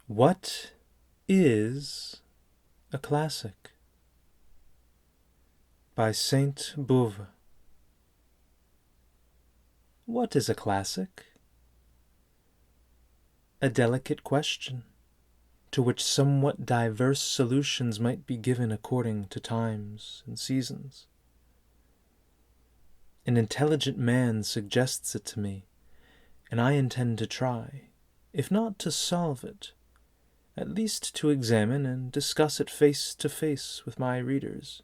What is a classic? By Sainte-Beuve. What is a classic? A delicate question, to which somewhat diverse solutions might be given according to times and seasons. An intelligent man suggests it to me, and I intend to try, if not to solve it, at least to examine and discuss it face to face with my readers,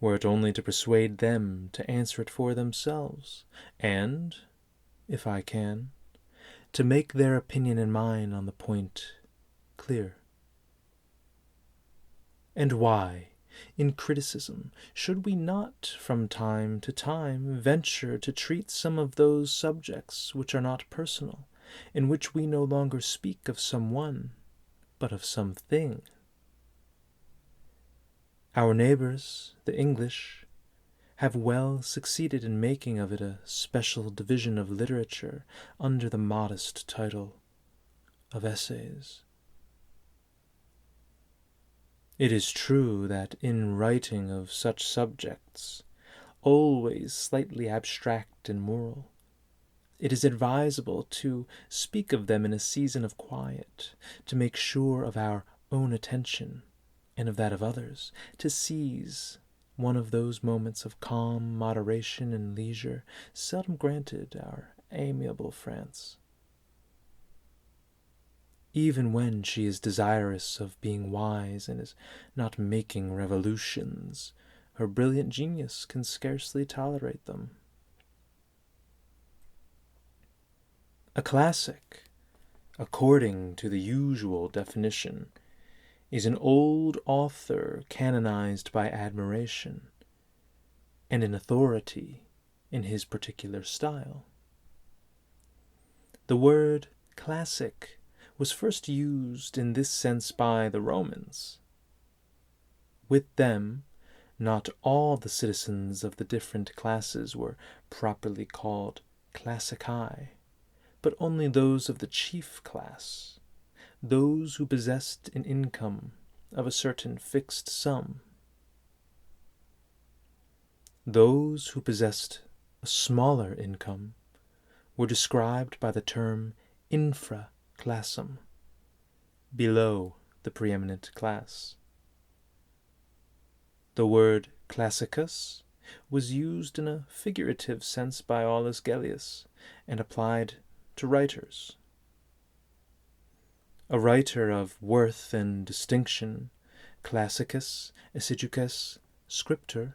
were it only to persuade them to answer it for themselves, and, if I can, to make their opinion and mine on the point clear. And why, in criticism, should we not from time to time venture to treat some of those subjects which are not personal, in which we no longer speak of some one, but of something? Our neighbors, the English, have well succeeded in making of it a special division of literature under the modest title of essays. It is true that in writing of such subjects, always slightly abstract and moral, it is advisable to speak of them in a season of quiet, to make sure of our own attention and of that of others, to seize one of those moments of calm moderation and leisure seldom granted our amiable France. Even when she is desirous of being wise and is not making revolutions, her brilliant genius can scarcely tolerate them. A classic, according to the usual definition, is an old author canonized by admiration, and an authority in his particular style. The word classic was first used in this sense by the Romans. With them, not all the citizens of the different classes were properly called classici, but only those of the chief class, those who possessed an income of a certain fixed sum. Those who possessed a smaller income were described by the term infraclassum, below the preeminent class. The word classicus was used in a figurative sense by Aulus Gellius, and applied to writers. A writer of worth and distinction, classicus, assiducus, scriptor,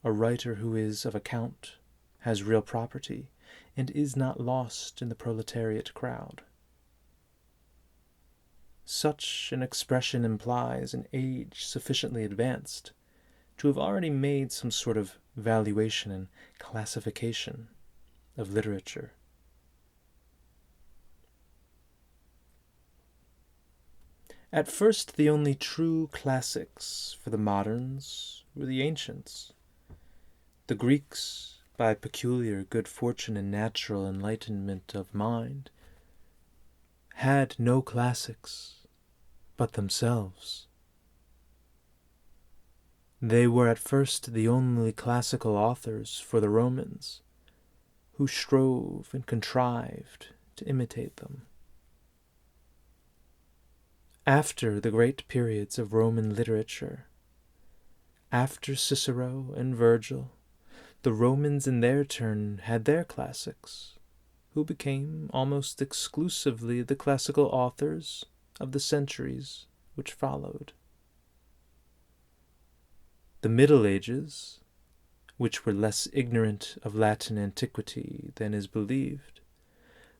a writer who is of account, has real property, and is not lost in the proletariat crowd. Such an expression implies an age sufficiently advanced to have already made some sort of valuation and classification of literature. At first, the only true classics for the moderns were the ancients. The Greeks, by peculiar good fortune and natural enlightenment of mind, had no classics but themselves. They were at first the only classical authors for the Romans, who strove and contrived to imitate them. After the great periods of Roman literature, after Cicero and Virgil, the Romans in their turn had their classics, who became almost exclusively the classical authors of the centuries which followed. The Middle Ages, which were less ignorant of Latin antiquity than is believed,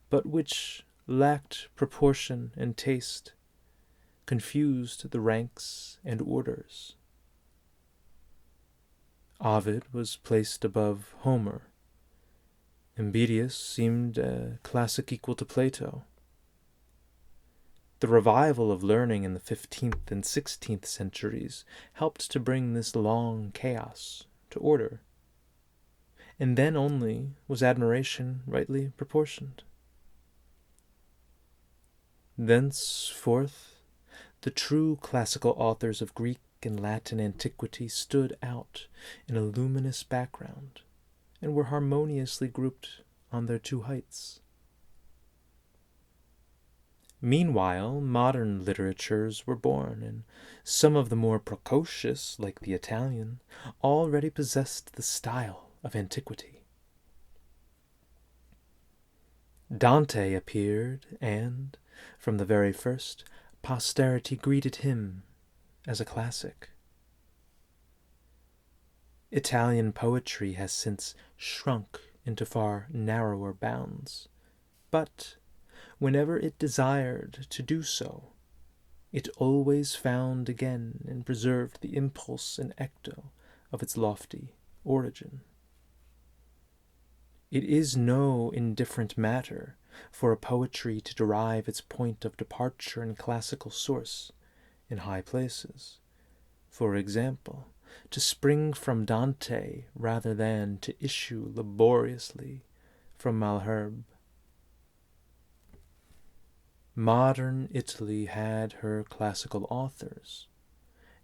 but which lacked proportion and taste, confused the ranks and orders. Ovid was placed above Homer. Embidius seemed a classic equal to Plato. The revival of learning in the 15th and 16th centuries helped to bring this long chaos to order, and then only was admiration rightly proportioned. Thenceforth The true classical authors of Greek and Latin antiquity stood out in a luminous background and were harmoniously grouped on their two heights. Meanwhile, modern literatures were born, and some of the more precocious, like the Italian, already possessed the style of antiquity. Dante appeared, and, from the very first, posterity greeted him as a classic. Italian poetry has since shrunk into far narrower bounds, but whenever it desired to do so, it always found again and preserved the impulse and echo of its lofty origin. It is no indifferent matter for a poetry to derive its point of departure and classical source in high places. For example, to spring from Dante rather than to issue laboriously from Malherbe. Modern Italy had her classical authors,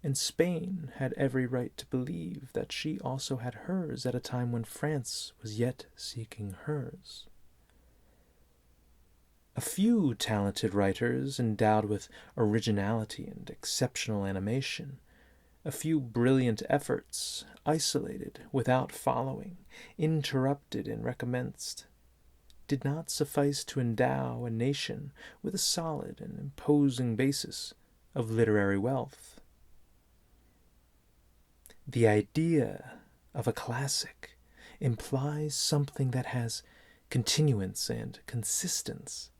and Spain had every right to believe that she also had hers at a time when France was yet seeking hers. A few talented writers endowed with originality and exceptional animation, a few brilliant efforts, isolated, without following, interrupted and recommenced, did not suffice to endow a nation with a solid and imposing basis of literary wealth. The idea of a classic implies something that has continuance and consistence,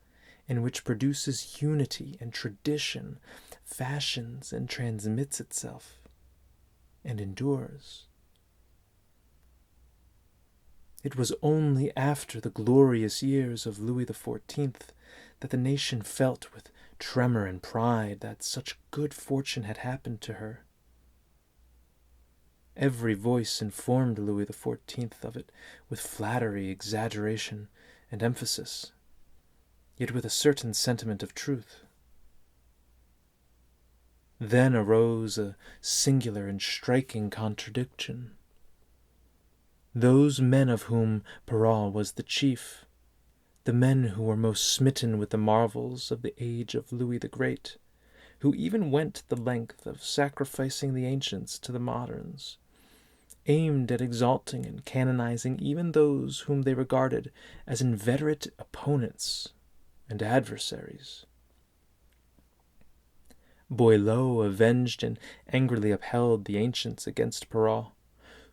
and which produces unity and tradition, fashions and transmits itself, and endures. It was only after the glorious years of Louis XIV that the nation felt with tremor and pride that such good fortune had happened to her. Every voice informed Louis XIV of it with flattery, exaggeration, and emphasis, yet with a certain sentiment of truth. Then arose a singular and striking contradiction. Those men of whom Perrault was the chief, the men who were most smitten with the marvels of the age of Louis the Great, who even went the length of sacrificing the ancients to the moderns, aimed at exalting and canonizing even those whom they regarded as inveterate opponents and adversaries. Boileau avenged and angrily upheld the ancients against Perrault,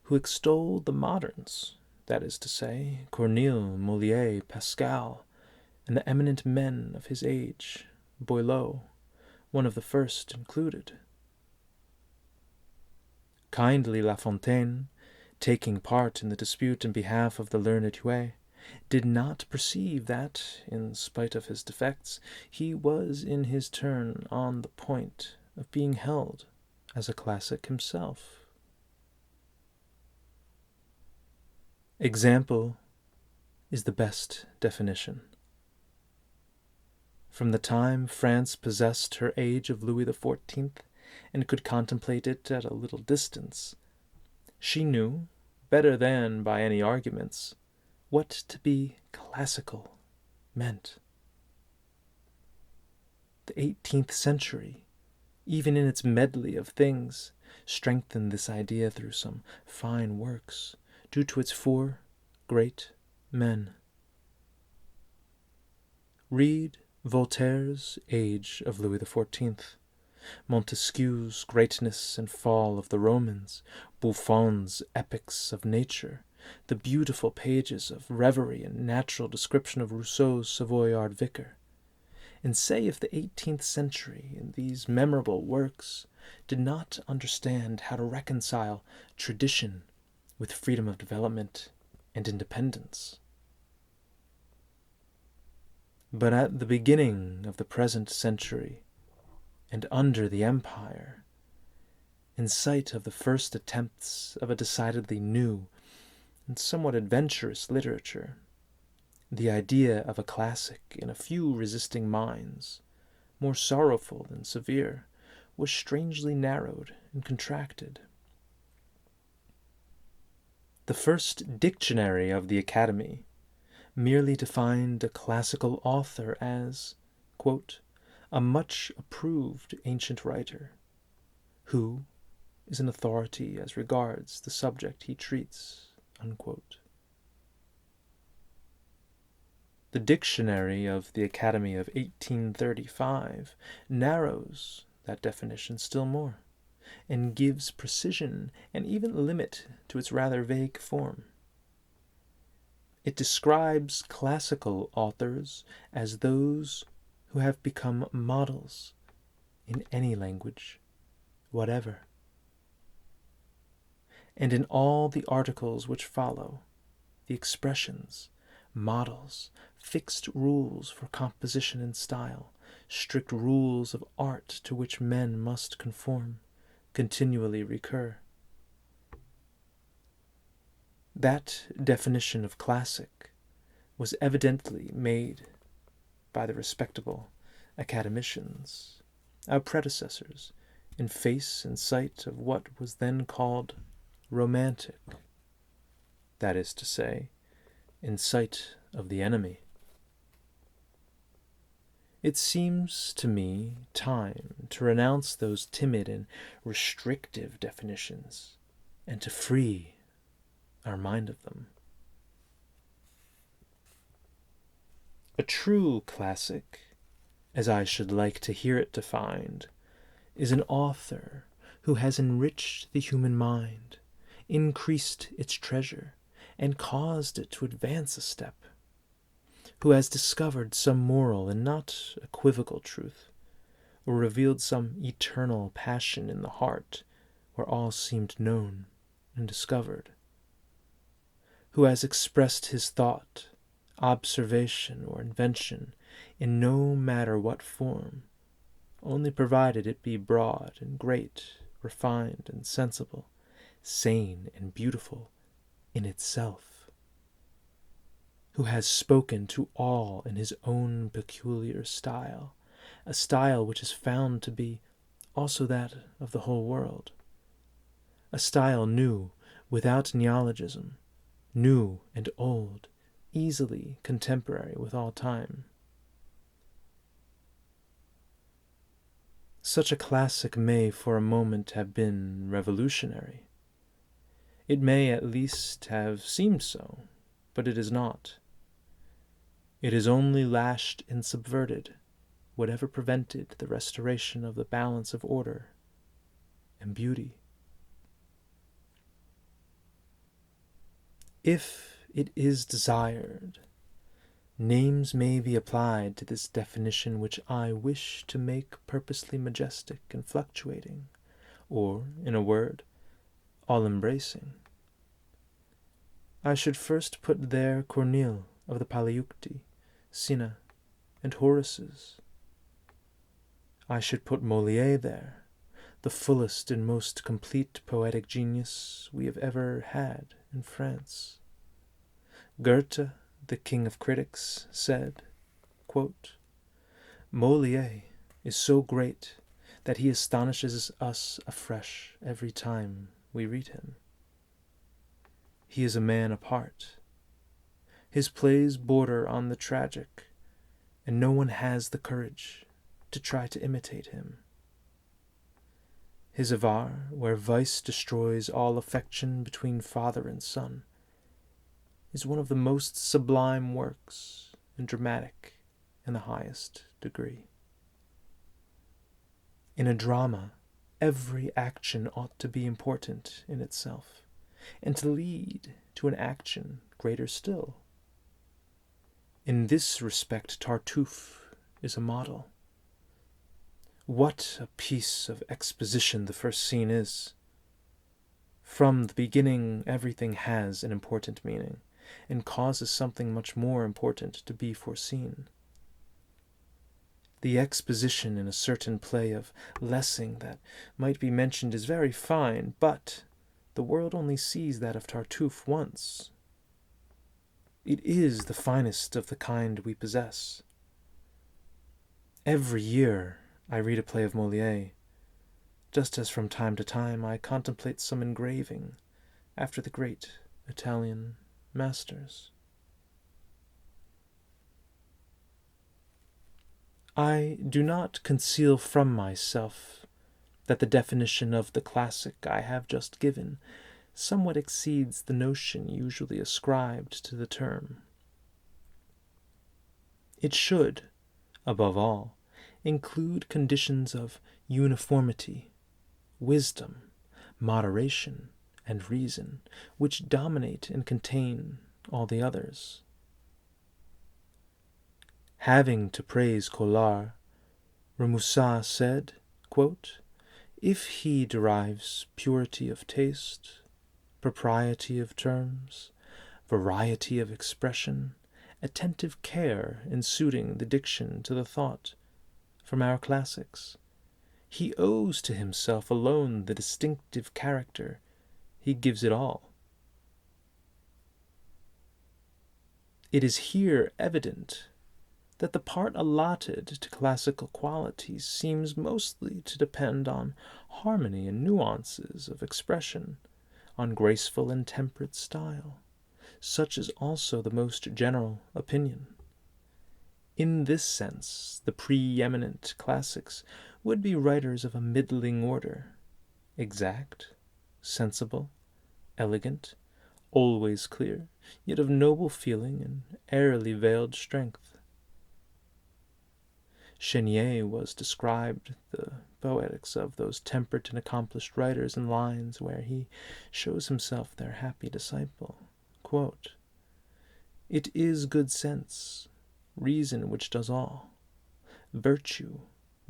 who extolled the moderns, that is to say, Corneille, Molière, Pascal, and the eminent men of his age, Boileau, one of the first included. Kindly La Fontaine, taking part in the dispute in behalf of the learned Huet, did not perceive that, in spite of his defects, he was in his turn on the point of being held as a classic himself. Example is the best definition. From the time France possessed her age of Louis XIV and could contemplate it at a little distance, she knew, better than by any arguments, what to be classical meant. The 18th century, even in its medley of things, strengthened this idea through some fine works, due to its four great men. Read Voltaire's Age of Louis XIV, Montesquieu's Greatness and Fall of the Romans, Buffon's Epics of Nature, the beautiful pages of reverie and natural description of Rousseau's Savoyard Vicar, and say if the 18th century in these memorable works did not understand how to reconcile tradition with freedom of development and independence. But at the beginning of the present century, and under the Empire, in sight of the first attempts of a decidedly new and somewhat adventurous literature, the idea of a classic in a few resisting minds, more sorrowful than severe, was strangely narrowed and contracted. The first dictionary of the Academy merely defined a classical author as, quote, a much approved ancient writer, who is an authority as regards the subject he treats, unquote. The dictionary of the Academy of 1835 narrows that definition still more, and gives precision and even limit to its rather vague form. It describes classical authors as those who have become models in any language whatever. And in all the articles which follow, the expressions, models, fixed rules for composition and style, strict rules of art to which men must conform, continually recur. That definition of classic was evidently made by the respectable academicians, our predecessors, in face and sight of what was then called romantic, that is to say, in sight of the enemy. It seems to me time to renounce those timid and restrictive definitions, and to free our mind of them. A true classic, as I should like to hear it defined, is an author who has enriched the human mind, increased its treasure, and caused it to advance a step, who has discovered some moral and not equivocal truth, or revealed some eternal passion in the heart where all seemed known and discovered, who has expressed his thought, observation, or invention in no matter what form, only provided it be broad and great, refined and sensible, sane and beautiful in itself, who has spoken to all in his own peculiar style, a style which is found to be also that of the whole world, a style new, without neologism, new and old, easily contemporary with all time. Such a classic may for a moment have been revolutionary. It may at least have seemed so, but it is not. It is only lashed and subverted whatever prevented the restoration of the balance of order and beauty. If it is desired, names may be applied to this definition which I wish to make purposely majestic and fluctuating, or, in a word, all-embracing. I should first put there Corneille of the Paleukti, Cinna, and Horace's. I should put Molière there, the fullest and most complete poetic genius we have ever had in France. Goethe, the king of critics, said, quote, Molière is so great that he astonishes us afresh every time we read him. He is a man apart. His plays border on the tragic, and no one has the courage to try to imitate him. His Avare, where vice destroys all affection between father and son, is one of the most sublime works, and dramatic in the highest degree. In a drama, every action ought to be important in itself, and to lead to an action greater still. In this respect, Tartuffe is a model. What a piece of exposition the first scene is! From the beginning, everything has an important meaning, and causes something much more important to be foreseen. The exposition in a certain play of Lessing that might be mentioned is very fine, but the world only sees that of Tartuffe once. It is the finest of the kind we possess. Every year I read a play of Molière, just as from time to time I contemplate some engraving after the great Italian masters. I do not conceal from myself that the definition of the classic I have just given somewhat exceeds the notion usually ascribed to the term. It should, above all, include conditions of uniformity, wisdom, moderation, and reason, which dominate and contain all the others. Having to praise Collard, Remusat said, quote, "If he derives purity of taste, propriety of terms, variety of expression, attentive care in suiting the diction to the thought from our classics, he owes to himself alone the distinctive character he gives it all." It is here evident that the part allotted to classical qualities seems mostly to depend on harmony and nuances of expression, on graceful and temperate style. Such is also the most general opinion. In this sense, the preeminent classics would be writers of a middling order, exact, sensible, elegant, always clear, yet of noble feeling and airily veiled strength. Chenier was described the poetics of those temperate and accomplished writers in lines where he shows himself their happy disciple. Quote, "It is good sense, reason which does all, virtue,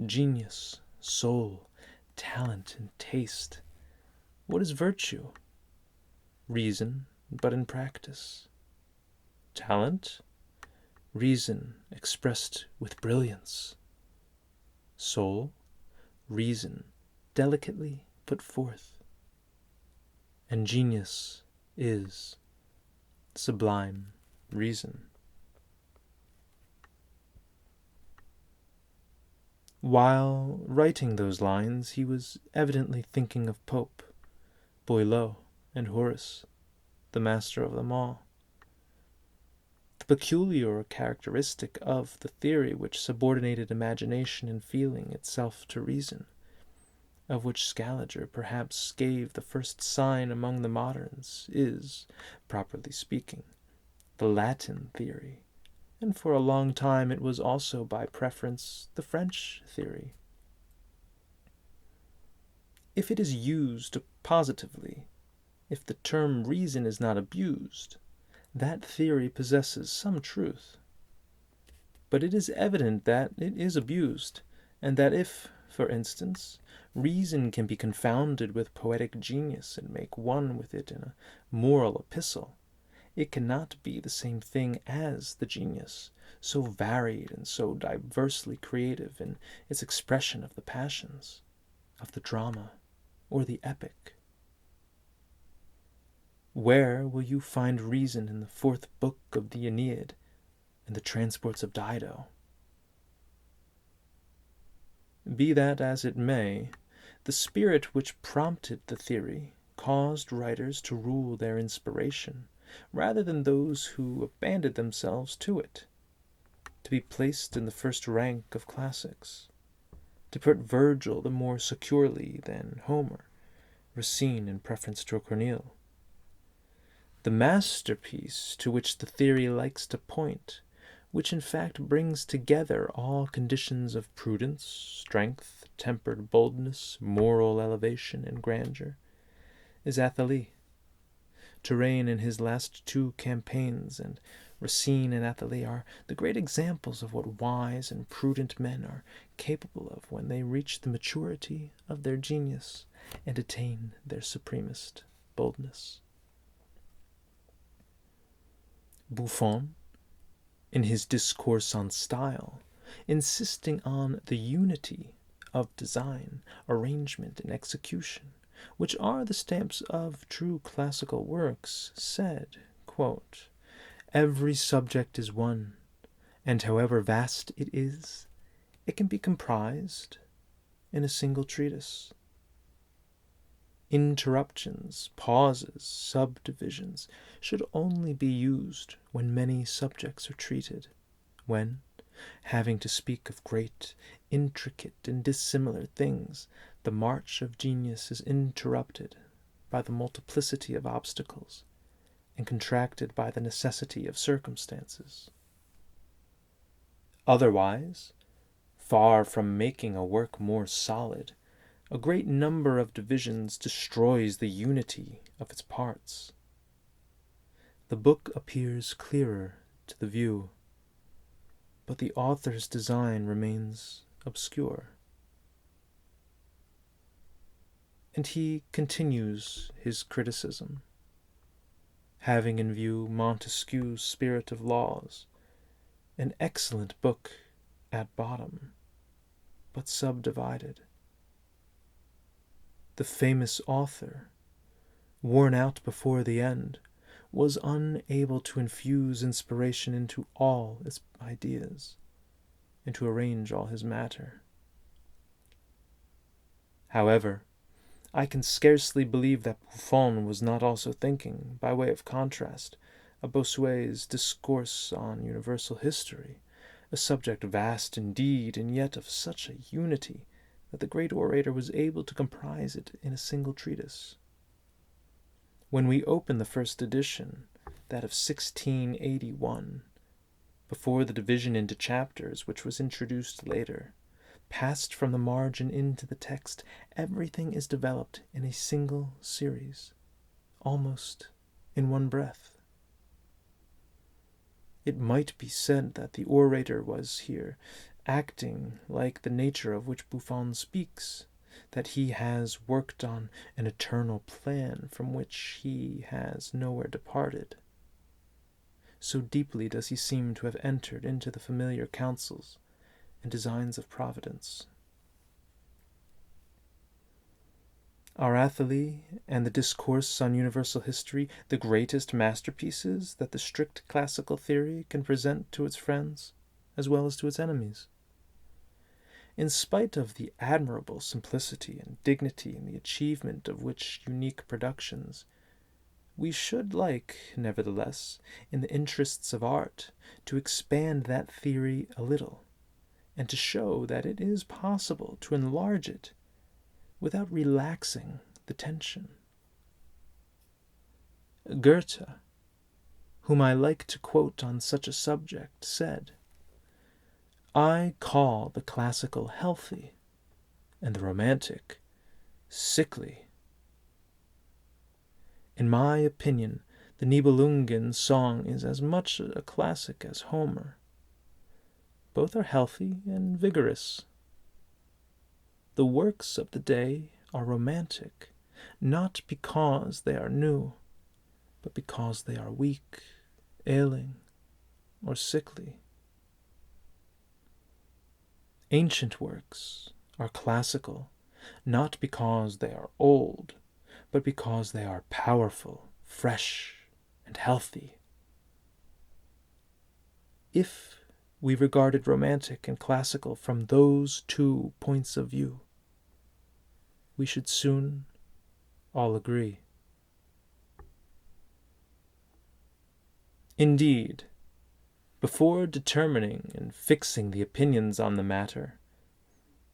genius, soul, talent, and taste. What is virtue? Reason, but in practice. Talent? Reason expressed with brilliance. Soul? Reason delicately put forth. And genius is sublime reason." While writing those lines, he was evidently thinking of Pope, Boileau, and Horace, the master of them all. The peculiar characteristic of the theory which subordinated imagination and feeling itself to reason, of which Scaliger perhaps gave the first sign among the moderns, is, properly speaking, the Latin theory, and for a long time it was also by preference the French theory. If it is used positively, if the term reason is not abused, that theory possesses some truth. But it is evident that it is abused, and that if, for instance, reason can be confounded with poetic genius and make one with it in a moral epistle, it cannot be the same thing as the genius, so varied and so diversely creative in its expression of the passions, of the drama, or the epic. Where will you find reason in the 4th book of the Aeneid and the transports of Dido? Be that as it may, the spirit which prompted the theory caused writers to rule their inspiration, rather than those who abandoned themselves to it, to be placed in the first rank of classics, to put Virgil the more securely than Homer, Racine in preference to Corneille. The masterpiece to which the theory likes to point, which in fact brings together all conditions of prudence, strength, tempered boldness, moral elevation, and grandeur, is Athalie. Turenne in his last 2 campaigns, and Racine and Athalie are the great examples of what wise and prudent men are capable of when they reach the maturity of their genius and attain their supremest boldness. Buffon, in his Discourse on Style, insisting on the unity of design, arrangement, and execution, which are the stamps of true classical works, said, quote, "Every subject is one, and however vast it is, it can be comprised in a single treatise." Interruptions, pauses, subdivisions should only be used when many subjects are treated, when, having to speak of great, intricate, and dissimilar things, the march of genius is interrupted by the multiplicity of obstacles, and contracted by the necessity of circumstances. Otherwise, far from making a work more solid, a great number of divisions destroys the unity of its parts. The book appears clearer to the view, but the author's design remains obscure. And he continues his criticism, having in view Montesquieu's Spirit of Laws, an excellent book at bottom, but subdivided. The famous author, worn out before the end, was unable to infuse inspiration into all its ideas, and to arrange all his matter. However, I can scarcely believe that Buffon was not also thinking, by way of contrast, of Bossuet's Discourse on Universal History, a subject vast indeed, and yet of such a unity that the great orator was able to comprise it in a single treatise. When we open the first edition, that of 1681, before the division into chapters, which was introduced later, passed from the margin into the text, everything is developed in a single series, almost in one breath. It might be said that the orator was here acting like the nature of which Buffon speaks, that he has worked on an eternal plan from which he has nowhere departed. So deeply does he seem to have entered into the familiar counsels and designs of Providence. Are Athalie and the Discourse on Universal History the greatest masterpieces that the strict classical theory can present to its friends, as well as to its enemies? In spite of the admirable simplicity and dignity in the achievement of which unique productions, we should like, nevertheless, in the interests of art, to expand that theory a little, and to show that it is possible to enlarge it without relaxing the tension. Goethe, whom I like to quote on such a subject, said, "I call the classical healthy, and the romantic sickly." In my opinion, the Nibelungen song is as much a classic as Homer. Both are healthy and vigorous. The works of the day are romantic, not because they are new, but because they are weak, ailing, or sickly. Ancient works are classical, not because they are old, but because they are powerful, fresh, and healthy. If we regarded romantic and classical from those two points of view, we should soon all agree. Indeed, before determining and fixing the opinions on the matter,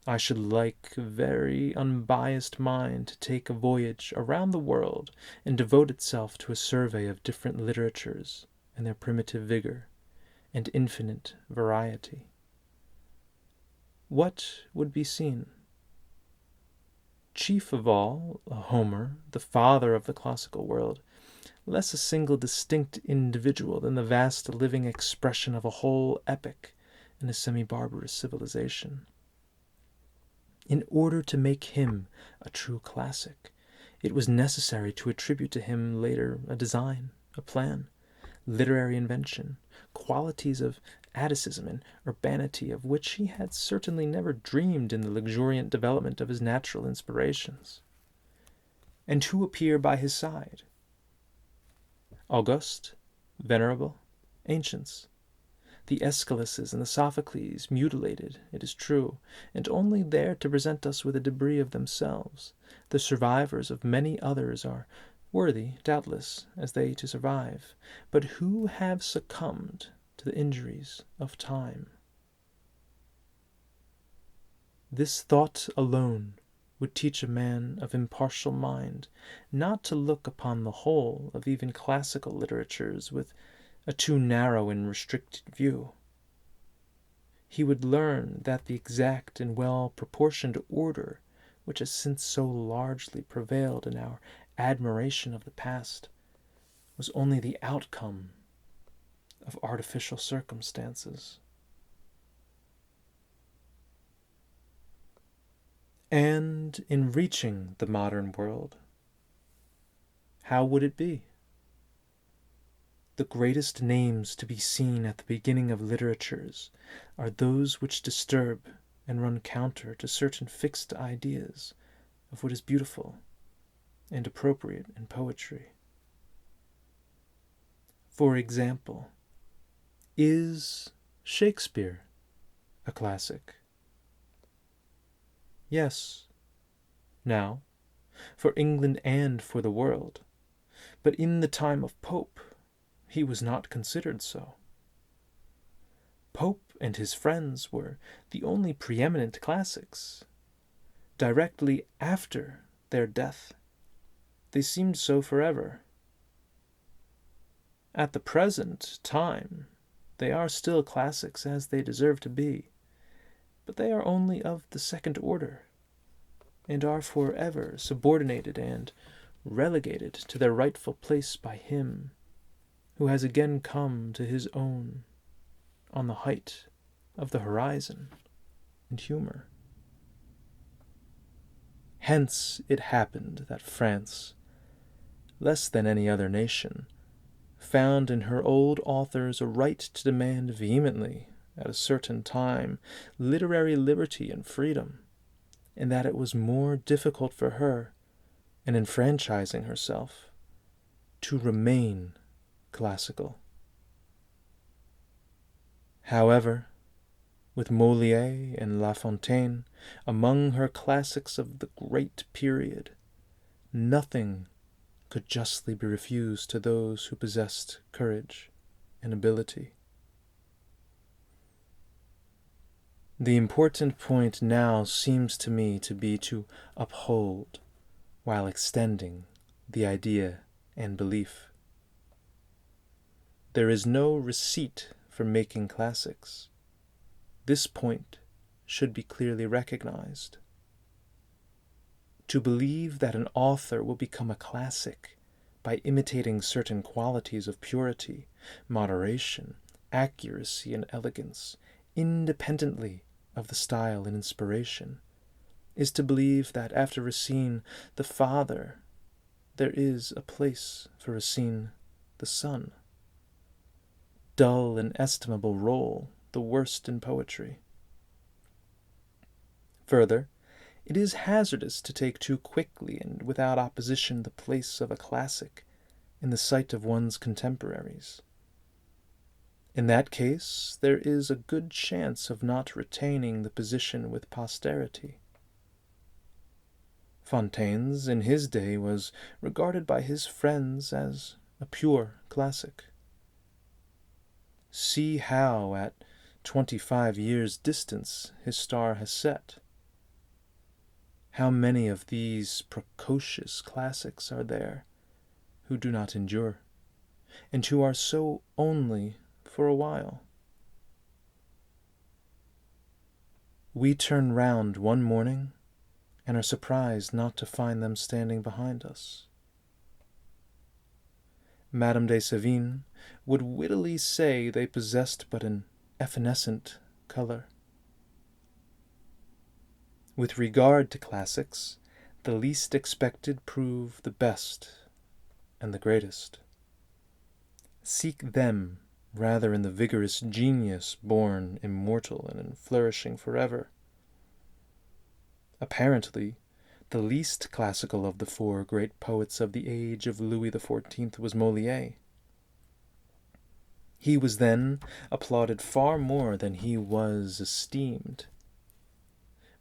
I should like a very unbiased mind to take a voyage around the world and devote itself to a survey of different literatures and their primitive vigor and infinite variety. What would be seen? Chief of all, Homer, the father of the classical world, less a single distinct individual than the vast living expression of a whole epoch in a semi-barbarous civilization. In order to make him a true classic, it was necessary to attribute to him later a design, a plan, literary invention, qualities of Atticism and urbanity of which he had certainly never dreamed in the luxuriant development of his natural inspirations. And who appear by his side? August, venerable, ancients, the Aeschyluses and the Sophocles, mutilated, it is true, and only there to present us with a debris of themselves. The survivors of many others are worthy, doubtless, as they to survive, but who have succumbed to the injuries of time. This thought alone would teach a man of impartial mind not to look upon the whole of even classical literatures with a too narrow and restricted view. He would learn that the exact and well-proportioned order which has since so largely prevailed in our admiration of the past was only the outcome of artificial circumstances. And in reaching the modern world, how would it be? The greatest names to be seen at the beginning of literatures are those which disturb and run counter to certain fixed ideas of what is beautiful and appropriate in poetry. For example, is Shakespeare a classic? Yes, now, for England and for the world, but in the time of Pope, he was not considered so. Pope and his friends were the only preeminent classics. Directly after their death, they seemed so forever. At the present time, they are still classics as they deserve to be, but they are only of the second order, and are forever subordinated and relegated to their rightful place by him who has again come to his own on the height of the horizon and humor. Hence it happened that France, less than any other nation, found in her old authors a right to demand vehemently, at a certain time, literary liberty and freedom, and that it was more difficult for her, in enfranchising herself, to remain classical. However, with Molière and La Fontaine among her classics of the great period, nothing could justly be refused to those who possessed courage and ability. The important point now seems to me to be to uphold, while extending, the idea and belief. There is no receipt for making classics. This point should be clearly recognized. To believe that an author will become a classic by imitating certain qualities of purity, moderation, accuracy, and elegance, independently of the style and inspiration, is to believe that after Racine the father, there is a place for Racine the son. Dull and estimable role, the worst in poetry. Further, it is hazardous to take too quickly and without opposition the place of a classic in the sight of one's contemporaries. In that case, there is a good chance of not retaining the position with posterity. Fontaines, in his day, was regarded by his friends as a pure classic. See how, at 25 years' distance, his star has set. How many of these precocious classics are there who do not endure, and who are so only for a while? We turn round one morning and are surprised not to find them standing behind us. Madame de Sévigné would wittily say they possessed but an evanescent color. With regard to classics, the least expected prove the best and the greatest. Seek them rather in the vigorous genius born immortal and in flourishing forever. Apparently, the least classical of the four great poets of the age of Louis XIV was Molière. He was then applauded far more than he was esteemed.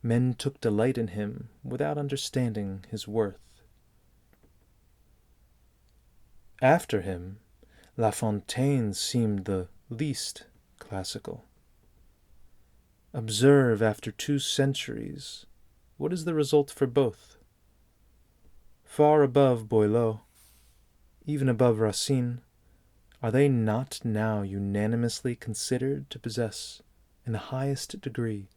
Men took delight in him without understanding his worth. After him, La Fontaine seemed the least classical. Observe, after 2 centuries, what is the result for both? Far above Boileau, even above Racine, are they not now unanimously considered to possess, in the highest degree,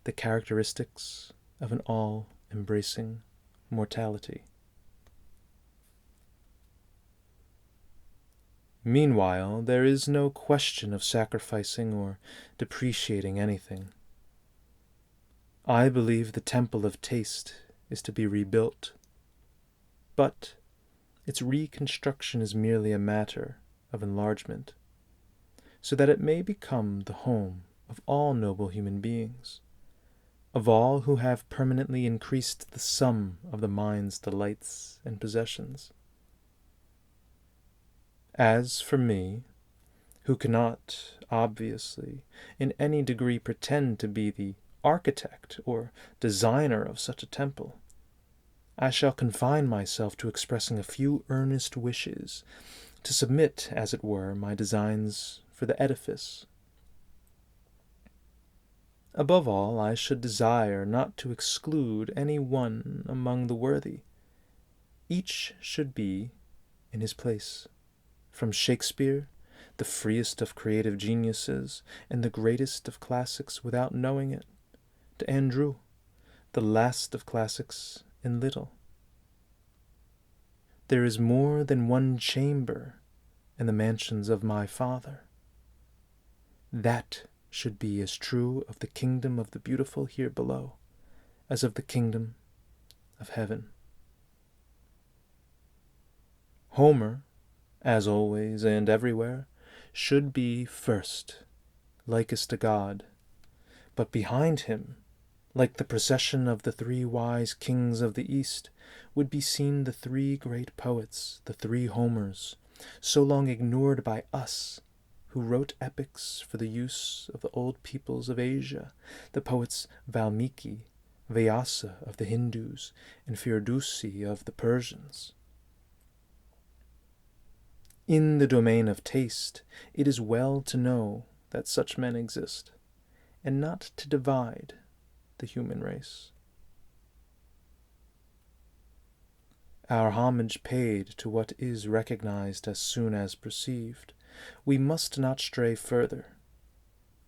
the characteristics of an all-embracing mortality? Meanwhile, there is no question of sacrificing or depreciating anything. I believe the temple of taste is to be rebuilt, but its reconstruction is merely a matter of enlargement, so that it may become the home of all noble human beings, of all who have permanently increased the sum of the mind's delights and possessions. As for me, who cannot, obviously, in any degree pretend to be the architect or designer of such a temple, I shall confine myself to expressing a few earnest wishes, to submit, as it were, my designs for the edifice. Above all, I should desire not to exclude any one among the worthy. Each should be in his place, from Shakespeare, the freest of creative geniuses and the greatest of classics without knowing it, to Andrew, the last of classics in little. There is more than one chamber in the mansions of my Father. That should be as true of the kingdom of the beautiful here below as of the kingdom of heaven. Homer, as always and everywhere, should be first, likest to God, but behind him, like the procession of the 3 wise kings of the East, would be seen the 3 great poets, the 3 Homers, so long ignored by us, who wrote epics for the use of the old peoples of Asia, the poets Valmiki, Vyasa of the Hindus, and Firdusi of the Persians. In the domain of taste, it is well to know that such men exist, and not to divide the human race. Our homage paid to what is recognized as soon as perceived, we must not stray further.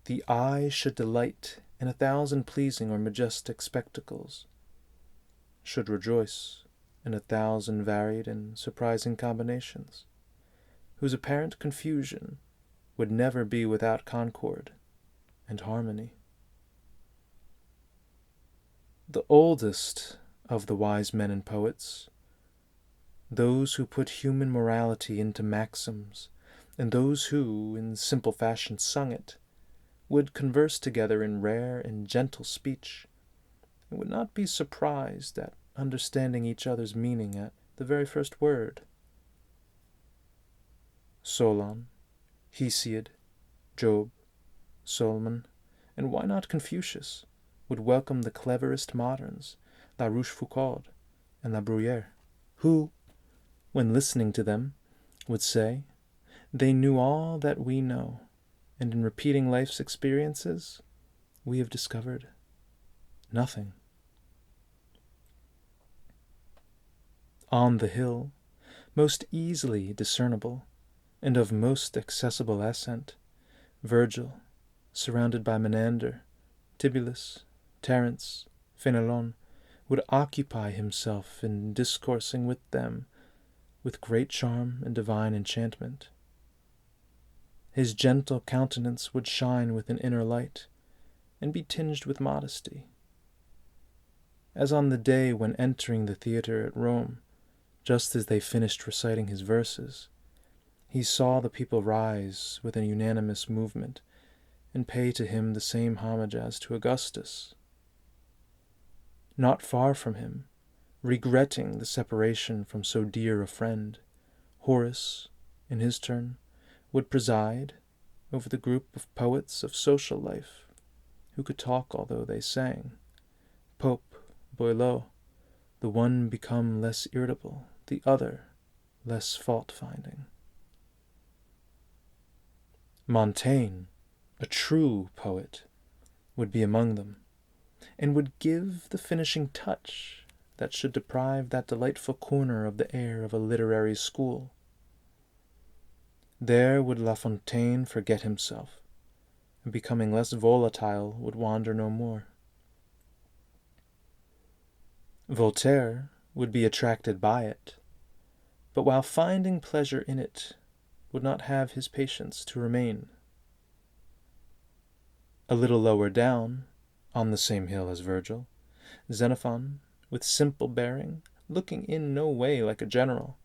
The eye should delight in 1,000 pleasing or majestic spectacles, should rejoice in 1,000 varied and surprising combinations, whose apparent confusion would never be without concord and harmony. The oldest of the wise men and poets, those who put human morality into maxims, and those who, in simple fashion, sung it, would converse together in rare and gentle speech, and would not be surprised at understanding each other's meaning at the very first word. Solon, Hesiod, Job, Solomon, and why not Confucius, would welcome the cleverest moderns, La Rochefoucauld and La Bruyère, who, when listening to them, would say, they knew all that we know, and in repeating life's experiences, we have discovered nothing. On the hill, most easily discernible, and of most accessible ascent, Virgil, surrounded by Menander, Tibullus, Terence, Fénelon, would occupy himself in discoursing with them with great charm and divine enchantment. His gentle countenance would shine with an inner light, and be tinged with modesty. As on the day when entering the theatre at Rome, just as they finished reciting his verses, he saw the people rise with an unanimous movement, and pay to him the same homage as to Augustus. Not far from him, regretting the separation from so dear a friend, Horace, in his turn, would preside, over the group of poets of social life who could talk although they sang. Pope, Boileau, the one become less irritable, the other less fault-finding. Montaigne, a true poet, would be among them, and would give the finishing touch that should deprive that delightful corner of the air of a literary school. There would La Fontaine forget himself, and becoming less volatile would wander no more. Voltaire would be attracted by it, but while finding pleasure in it, would not have his patience to remain. A little lower down, on the same hill as Virgil, Xenophon, with simple bearing, looking in no way like a general,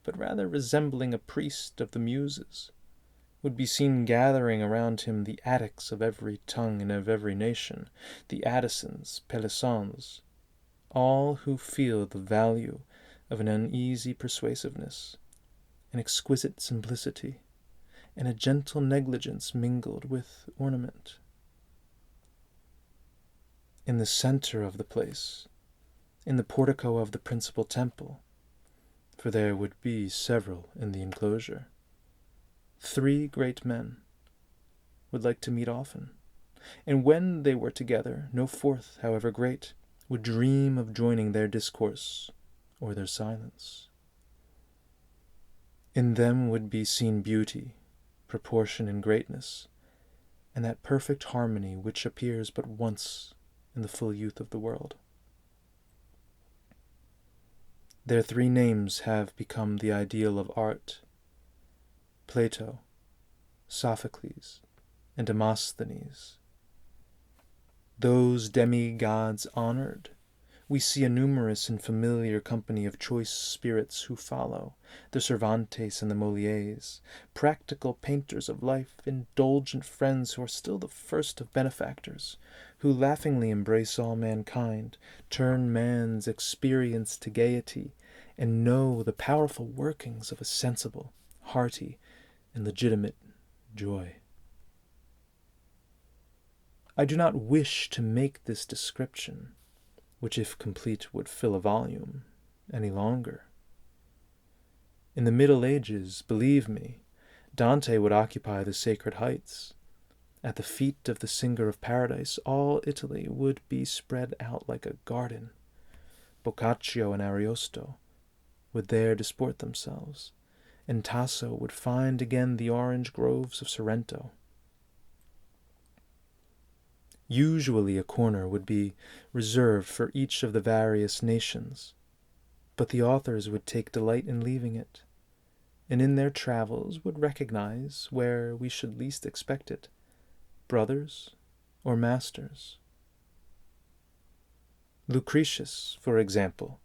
but rather resembling a priest of the Muses, would be seen gathering around him the Attics of every tongue and of every nation, the Addisons, Pelissons, all who feel the value of an uneasy persuasiveness, an exquisite simplicity, and a gentle negligence mingled with ornament. In the center of the place, in the portico of the principal temple, for there would be several in the enclosure, 3 great men would like to meet often, and when they were together, no fourth, however great, would dream of joining their discourse or their silence. In them would be seen beauty, proportion, and greatness, and that perfect harmony which appears but once in the full youth of the world. Their 3 names have become the ideal of art: Plato, Sophocles, and Demosthenes. Those demigods honored, we see a numerous and familiar company of choice spirits who follow, the Cervantes and the Molières, practical painters of life, indulgent friends who are still the first of benefactors, who laughingly embrace all mankind, turn man's experience to gaiety, and know the powerful workings of a sensible, hearty, and legitimate joy. I do not wish to make this description, which if complete would fill a volume, any longer. In the Middle Ages, believe me, Dante would occupy the sacred heights. At the feet of the singer of paradise, all Italy would be spread out like a garden. Boccaccio and Ariosto would there disport themselves, and Tasso would find again the orange groves of Sorrento. Usually a corner would be reserved for each of the various nations, but the authors would take delight in leaving it, and in their travels would recognize, where we should least expect it, brothers or masters. Lucretius, for example,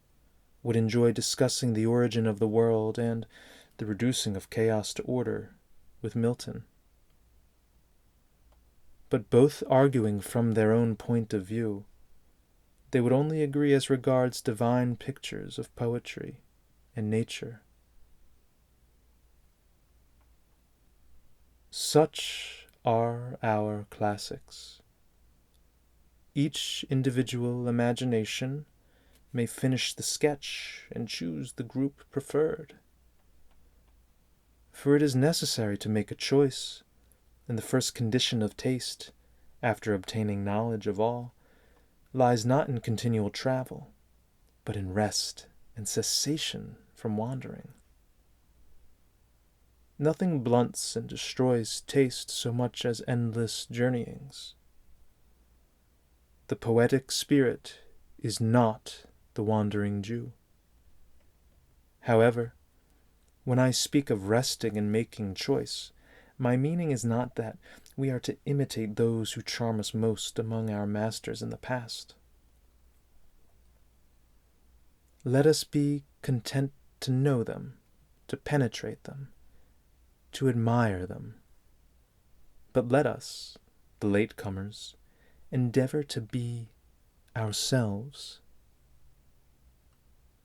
would enjoy discussing the origin of the world and the reducing of chaos to order with Milton. But both arguing from their own point of view, they would only agree as regards divine pictures of poetry and nature. Such are our classics. Each individual imagination may finish the sketch and choose the group preferred. For it is necessary to make a choice, and the first condition of taste, after obtaining knowledge of all, lies not in continual travel, but in rest and cessation from wandering. Nothing blunts and destroys taste so much as endless journeyings. The poetic spirit is not the wandering Jew. However, when I speak of resting and making choice, my meaning is not that we are to imitate those who charm us most among our masters in the past. Let us be content to know them, to penetrate them, to admire them. But let us, the latecomers, endeavor to be ourselves.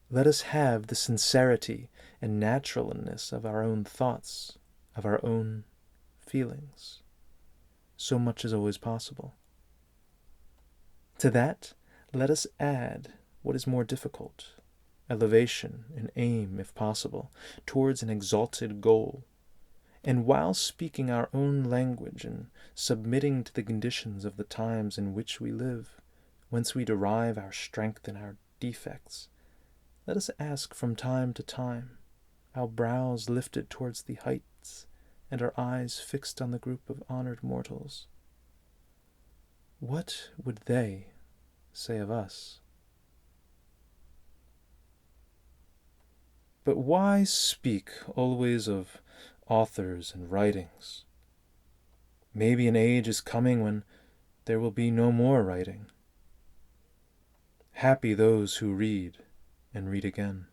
Let us have the sincerity and naturalness of our own thoughts, of our own feelings. so much is always possible. To that, let us add what is more difficult, elevation and aim, if possible, towards an exalted goal. And while speaking our own language and submitting to the conditions of the times in which we live, whence we derive our strength and our defects, let us ask from time to time, our brows lifted towards the heights and our eyes fixed on the group of honored mortals, what would they say of us? But why speak always of authors and writings? Maybe an age is coming when there will be no more writing. Happy those who read and read again,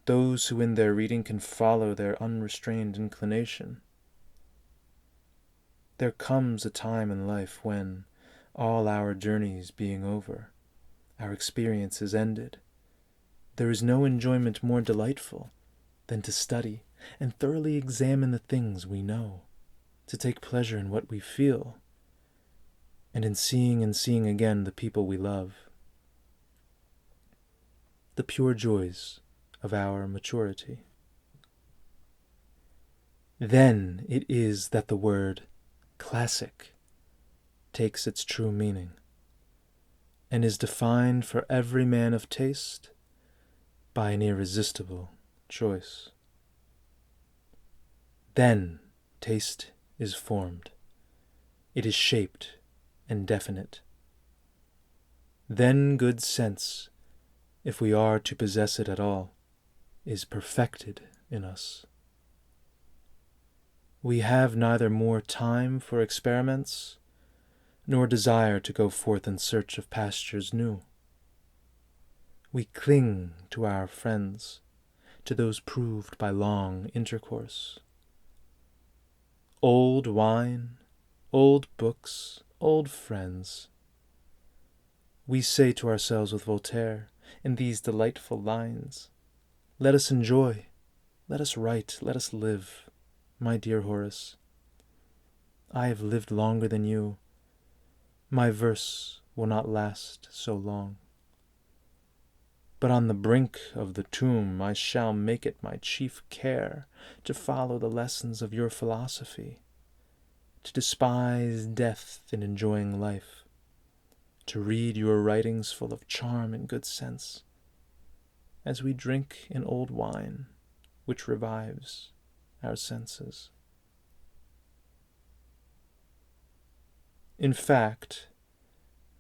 those who in their reading can follow their unrestrained inclination. There comes a time in life when, all our journeys being over, our experiences ended, there is no enjoyment more delightful than to study and thoroughly examine the things we know, to take pleasure in what we feel, and in seeing and seeing again the people we love. The pure joys of our maturity. Then it is that the word classic takes its true meaning, and is defined for every man of taste by an irresistible choice. Then taste is formed. It is shaped and definite. Then good sense, if we are to possess it at all, is perfected in us. We have neither more time for experiments, nor desire to go forth in search of pastures new. We cling to our friends, to those proved by long intercourse. Old wine, old books, old friends. We say to ourselves with Voltaire in these delightful lines, let us enjoy, let us write, let us live, my dear Horace. I have lived longer than you. My verse will not last so long. But on the brink of the tomb I shall make it my chief care to follow the lessons of your philosophy, to despise death in enjoying life, to read your writings full of charm and good sense, as we drink in old wine which revives our senses. In fact,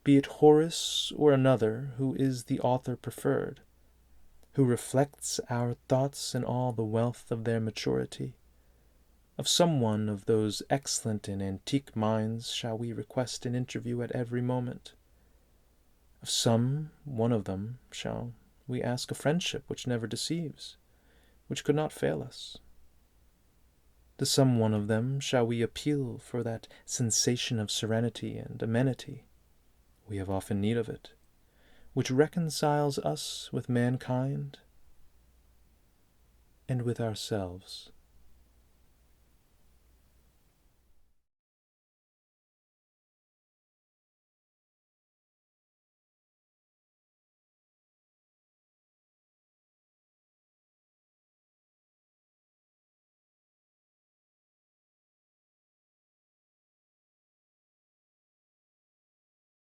be it Horace or another who is the author preferred, who reflects our thoughts in all the wealth of their maturity, of some one of those excellent and antique minds shall we request an interview at every moment. Of some one of them shall we ask a friendship which never deceives, which could not fail us. To some one of them shall we appeal for that sensation of serenity and amenity, we have often need of it, which reconciles us with mankind and with ourselves.